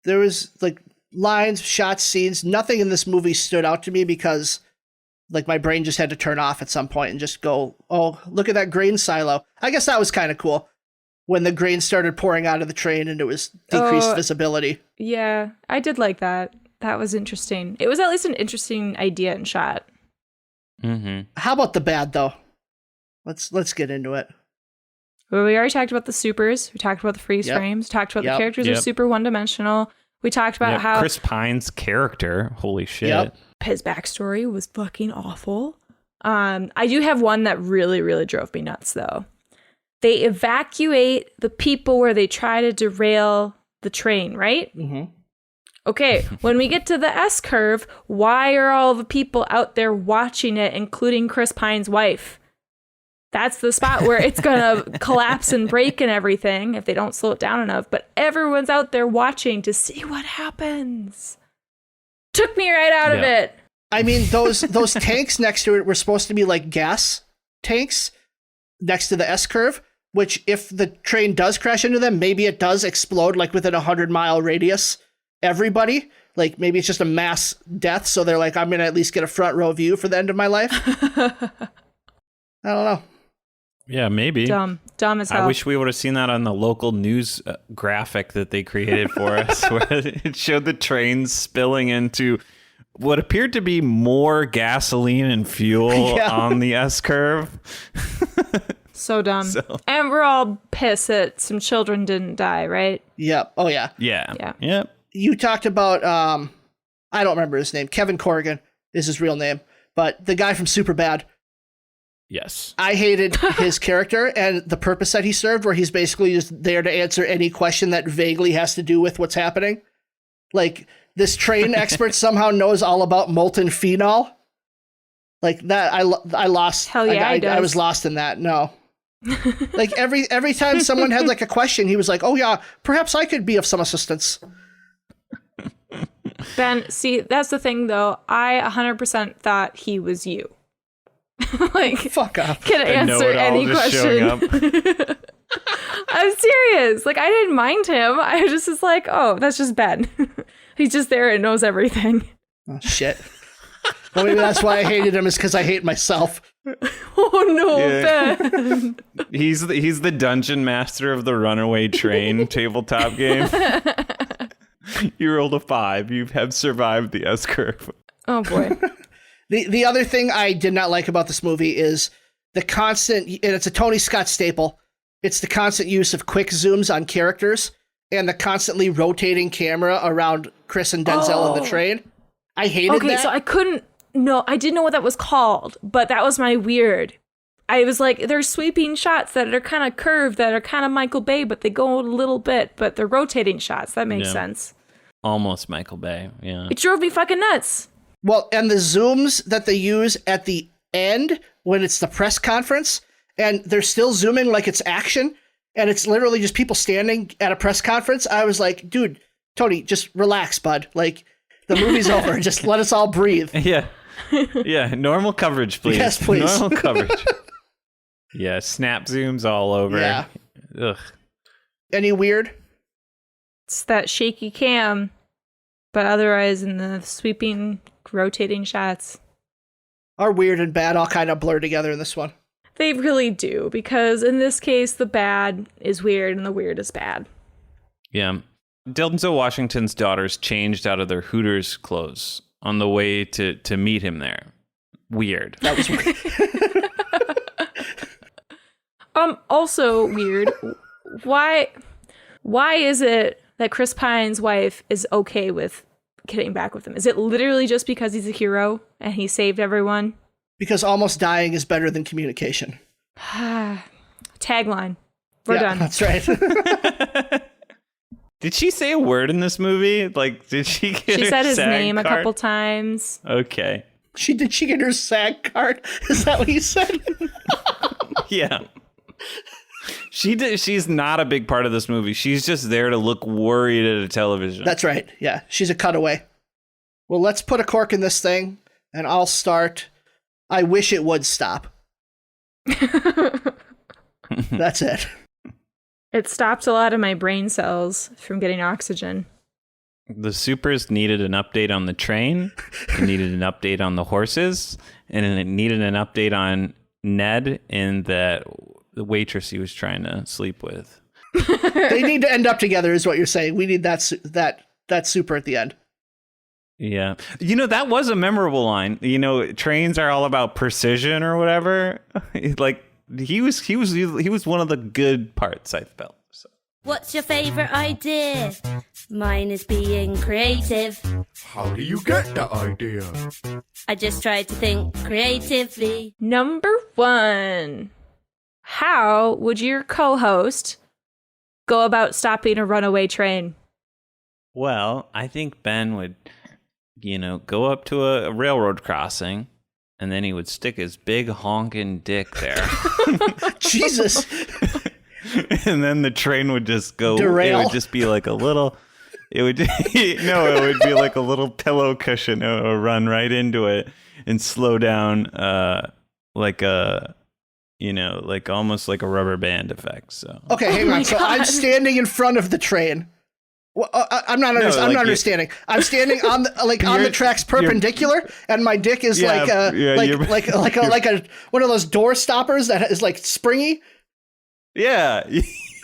there was like lines, shots, scenes. Nothing in this movie stood out to me because like my brain just had to turn off at some point and just go, oh, look at that grain silo. I guess that was kind of cool when the grain started pouring out of the train and it was decreased visibility. Yeah, I did like that. That was interesting. It was at least an interesting idea and shot. Mm-hmm. How about the bad though? Let's get into it. Well, we already talked about the supers. We talked about the freeze frames. We talked about the characters are super one-dimensional. We talked about how Chris Pine's character, holy shit. Yep. His backstory was fucking awful. I do have one that really, really drove me nuts, though. They evacuate the people where they try to derail the train, right? Mm-hmm. Okay, when we get to the S-curve, why are all the people out there watching it, including Chris Pine's wife? That's the spot where it's going to collapse and break and everything if they don't slow it down enough. But everyone's out there watching to see what happens. Took me right out of it. I mean, those tanks next to it were supposed to be like gas tanks next to the S-curve, which if the train does crash into them, maybe it does explode like within a 100-mile radius. Everybody, like maybe it's just a mass death. So they're like, I'm going to at least get a front row view for the end of my life. I don't know. Yeah, maybe. Dumb as hell. I wish we would have seen that on the local news graphic that they created for us, where it showed the trains spilling into what appeared to be more gasoline and fuel on the S-curve. So dumb. And we're all pissed that some children didn't die, right? Yep. Oh, yeah. Yeah. Yep. You talked about, I don't remember his name. Kevin Corrigan is his real name. But the guy from Superbad. Yes. I hated his character and the purpose that he served, where he's basically just there to answer any question that vaguely has to do with what's happening. Like, this train expert somehow knows all about molten phenol. Like that, I lost. Hell yeah, I was lost in that. No. Like every time someone had like a question, he was like, "Oh yeah, perhaps I could be of some assistance." Ben, see, that's the thing though. I 100% thought he was you. Like, fuck off. Can answer any question. I'm serious. Like, I didn't mind him. I just was like, oh, that's just Ben. He's just there and knows everything. Oh shit. Well, maybe that's why I hated him, is because I hate myself. Oh no, Ben. He's the dungeon master of the Runaway Train tabletop game. You rolled a 5. You have survived the S-curve. Oh boy. The other thing I did not like about this movie is the constant, and it's a Tony Scott staple, it's the constant use of quick zooms on characters and the constantly rotating camera around Chris and Denzel in the train. I hated that. Okay, so I didn't know what that was called, but that was my weird. I was like, there's sweeping shots that are kind of curved, that are kind of Michael Bay, but they go a little bit, but they're rotating shots. That makes sense. Almost Michael Bay, yeah. It drove me fucking nuts. Well, and the zooms that they use at the end when it's the press conference, and they're still zooming like it's action, and it's literally just people standing at a press conference. I was like, dude, Tony, just relax, bud. Like, the movie's over. Just let us all breathe. Yeah. Yeah, normal coverage, please. Yes, please. Normal coverage. Yeah, snap zooms all over. Yeah. Ugh. Any weird? It's that shaky cam, but otherwise in the sweeping, rotating shots. Our weird and bad all kind of blur together in this one. They really do, because in this case, the bad is weird and the weird is bad. Yeah. Denzel Washington's daughters changed out of their Hooters clothes on the way to meet him there. Weird. That was weird. Also weird. Why is it that Chris Pine's wife is okay with getting back with him? Is it literally just because he's a hero and he saved everyone? Because almost dying is better than communication. Tagline. We're done. That's right. Did she say a word in this movie? Like, did she get She her said his SAG name card? a couple times. Okay. Did she get her SAG card? Is that what you said? Yeah. She's not a big part of this movie. She's just there to look worried at a television. That's right. Yeah, she's a cutaway. Well, let's put a cork in this thing, and I'll start. I wish it would stop. That's it. It stopped a lot of my brain cells from getting oxygen. The supers needed an update on the train. It needed an update on the horses. And it needed an update on Ned and the waitress he was trying to sleep with. They need to end up together, is what you're saying. We need that super at the end. Yeah. You know, that was a memorable line. You know, trains are all about precision or whatever. Like, he was one of the good parts, I felt. So. What's your favorite idea? Mine is being creative. How do you get the idea? I just try to think creatively. Number 1. How would your co-host go about stopping a runaway train? Well, I think Ben would, go up to a railroad crossing, and then he would stick his big honking dick there. Jesus. And then the train would just go. Derail. It would just be like a little. It would it would be like a little pillow cushion. It would run right into it and slow down, like almost like a rubber band effect. So okay, hang on. So I'm standing in front of the train. Well, I'm not understanding. I'm standing on the tracks perpendicular, and my dick is like one of those door stoppers that is like springy. Yeah.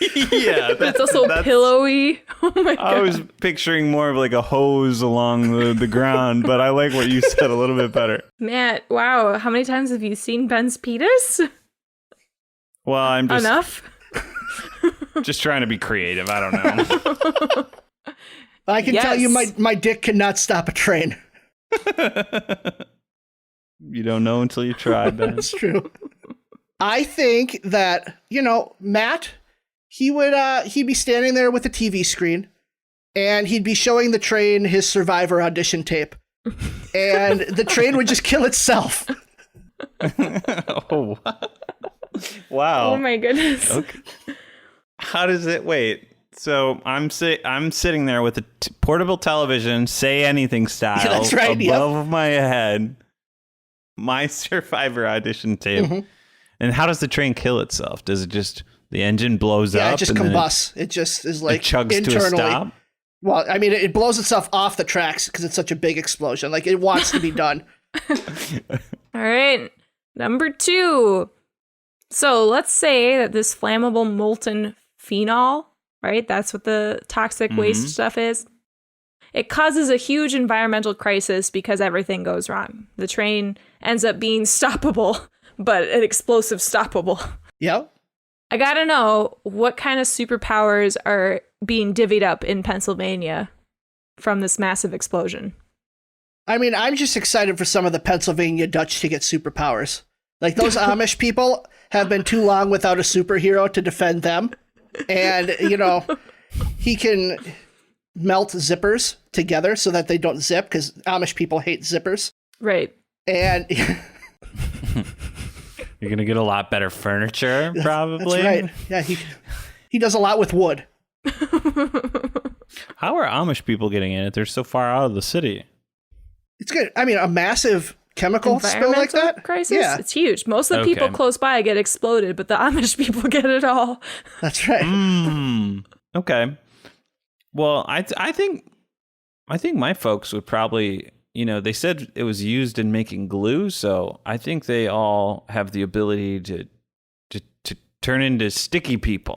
Yeah, it's also pillowy. Oh my god! I was picturing more of like a hose along the ground, but I like what you said a little bit better. Matt, wow! How many times have you seen Ben's penis? Well, I'm just enough. Just trying to be creative. I don't know. I can tell you, my dick cannot stop a train. You don't know until you try, Ben. That's true. I think that Matt. He'd be standing there with a TV screen, and he'd be showing the train his Survivor audition tape, and the train would just kill itself. Oh, wow! Oh my goodness! Okay. How does it? Wait. So I'm sitting there with a portable television, Say Anything style, that's right, above my head, my Survivor audition tape, and how does the train kill itself? Does it just the engine blows up? Yeah, it just combusts. It just is like it chugs internally. To a stop? Well, I mean, it blows itself off the tracks because it's such a big explosion. Like, it wants to be done. All right, number 2. So let's say that this flammable molten phenol, right? That's what the toxic waste stuff is. It causes a huge environmental crisis because everything goes wrong. The train ends up being stoppable, but an explosive stoppable. Yep. I gotta know, what kind of superpowers are being divvied up in Pennsylvania from this massive explosion? I mean, I'm just excited for some of the Pennsylvania Dutch to get superpowers. Like, those Amish people have been too long without a superhero to defend them. And, he can melt zippers together so that they don't zip, because Amish people hate zippers. Right. And... You're going to get a lot better furniture, probably. That's right. Yeah, he does a lot with wood. How are Amish people getting in it? They're so far out of the city. It's good. I mean, a massive chemical spill like that? Crisis? Yeah. It's huge. Most of the people close by get exploded, but the Amish people get it all. That's right. Okay. Well, I think my folks would probably... they said it was used in making glue, so I think they all have the ability to turn into sticky people.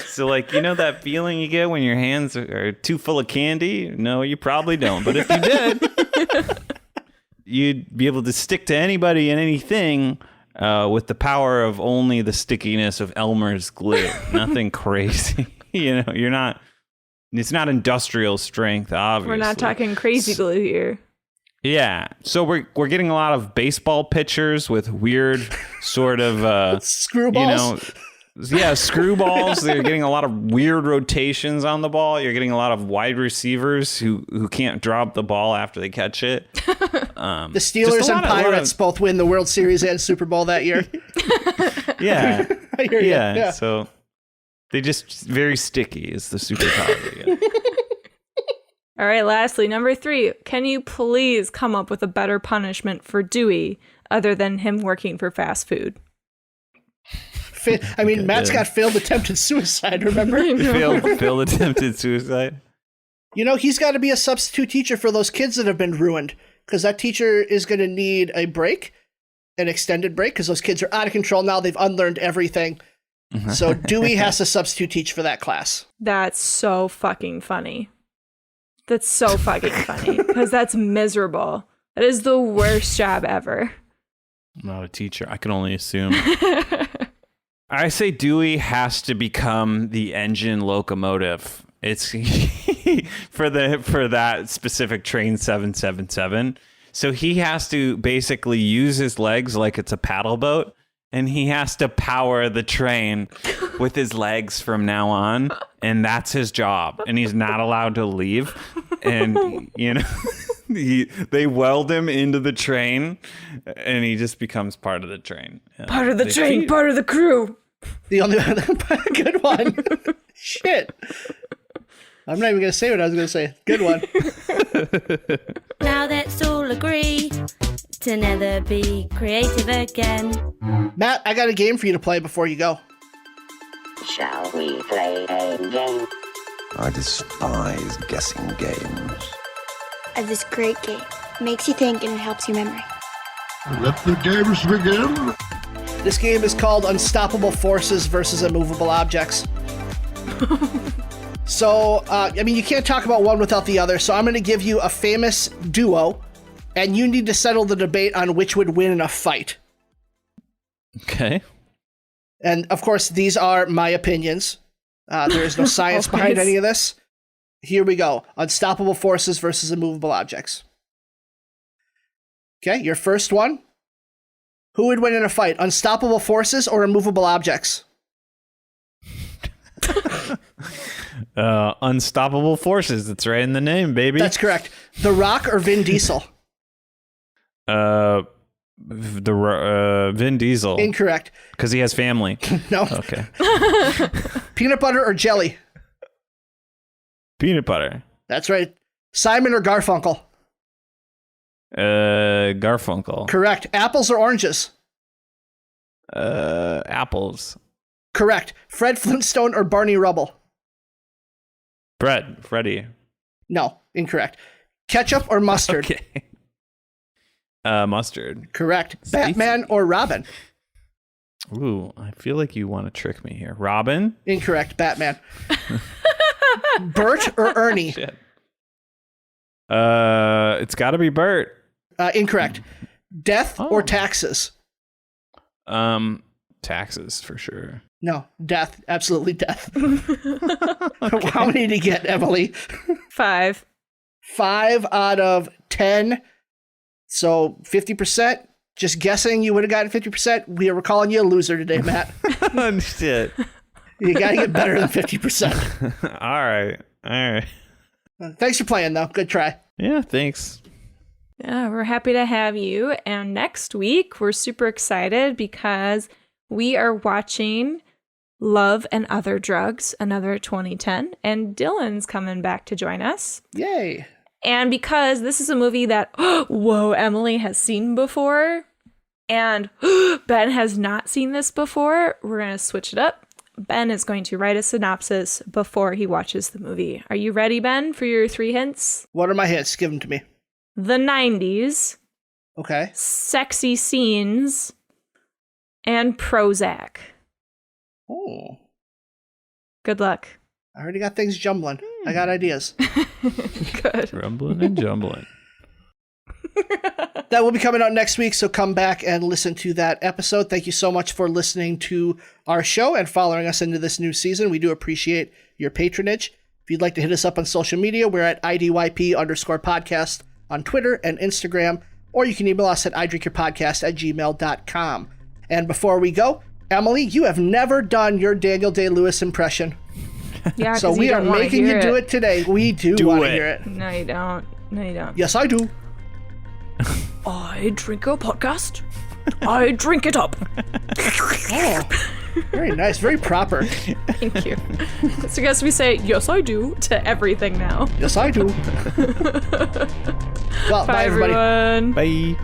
So, that feeling you get when your hands are too full of candy? No, you probably don't. But if you did, you'd be able to stick to anybody and anything with the power of only the stickiness of Elmer's glue. Nothing crazy. You're not... It's not industrial strength, obviously. We're not talking crazy glue here. Yeah. So we're getting a lot of baseball pitchers with weird sort of screwballs. Screwballs. They're getting a lot of weird rotations on the ball. You're getting a lot of wide receivers who can't drop the ball after they catch it. The Steelers and Pirates both win the World Series and Super Bowl that year. Yeah. I hear you. Yeah. So they just very sticky is the superpower. All right, lastly, number 3. Can you please come up with a better punishment for Dewey other than him working for fast food? I mean, Matt's got failed attempted suicide, remember? Failed attempted suicide? He's got to be a substitute teacher for those kids that have been ruined, because that teacher is going to need a break, an extended break, because those kids are out of control now. They've unlearned everything. So Dewey has to substitute teach for that class. That's so fucking funny. That's so fucking funny, because that's miserable. That is the worst job ever. I'm not a teacher. I can only assume. I say Dewey has to become the engine locomotive. It's for that specific train 777. So he has to basically use his legs like it's a paddle boat and he has to power the train with his legs from now on, and that's his job, and he's not allowed to leave. And they weld him into the train, and he just becomes part of the train. Part of the train, part of the crew. The only good one. Shit. I'm not even going to say what I was going to say. Good one. Now let's all agree to never be creative again. Matt, I got a game for you to play before you go. Shall we play a game? I despise guessing games. This great game. Makes you think and it helps your memory. Let the games begin. This game is called Unstoppable Forces versus Immovable Objects. So, you can't talk about one without the other, so I'm going to give you a famous duo, and you need to settle the debate on which would win in a fight. Okay. And, of course, these are my opinions. There is no science behind any of this. Here we go. Unstoppable Forces versus Immovable Objects. Okay, your first one. Who would win in a fight, Unstoppable Forces or Immovable Objects? Unstoppable Forces. It's right in the name, baby. That's correct. The Rock or Vin Diesel? Vin Diesel. Incorrect. Because he has family. No. Okay. Peanut butter or jelly? Peanut butter. That's right. Simon or Garfunkel? Garfunkel. Correct. Apples or oranges? Apples. Correct. Fred Flintstone or Barney Rubble? Freddy. No, incorrect. Ketchup or mustard? Okay. Mustard. Correct. Batman or Robin? Ooh, I feel like you want to trick me here. Robin? Incorrect. Batman. Bert or Ernie? Shit. It's got to be Bert. Incorrect. Death or taxes? Taxes for sure. No, death. Absolutely death. Okay. How many did you get, Emily? 5. 5 out of 10. So 50%. Just guessing you would have gotten 50%. We are calling you a loser today, Matt. Oh, shit. You got to get better than 50%. All right. Thanks for playing, though. Good try. Yeah, thanks. Yeah, we're happy to have you. And next week, we're super excited because we are watching Love and Other Drugs, another 2010. And Dylan's coming back to join us. Yay. And because this is a movie that, Emily has seen before, and Ben has not seen this before, we're going to switch it up. Ben is going to write a synopsis before he watches the movie. Are you ready, Ben, for your 3 hints? What are my hints? Give them to me. The 90s. Okay. Sexy scenes. And Prozac. Oh. Good luck. I already got things jumbling. I got ideas. Good. Rumbling and jumbling. That will be coming out next week, so come back and listen to that episode. Thank you so much for listening to our show and following us into this new season. We do appreciate your patronage. If you'd like to hit us up on social media, we're at IDYP_podcast on Twitter and Instagram, or you can email us at idrinkyourpodcast@gmail.com. And before we go, Emily, you have never done your Daniel Day-Lewis impression. Yeah, so we are making you do it today. We do want to hear it. No, you don't. No, you don't. Yes, I do. I drink your podcast. I drink it up. Oh, very nice. Very proper. Thank you. So I guess we say, yes, I do, to everything now. Yes, I do. Well, bye, everybody. Everyone. Bye.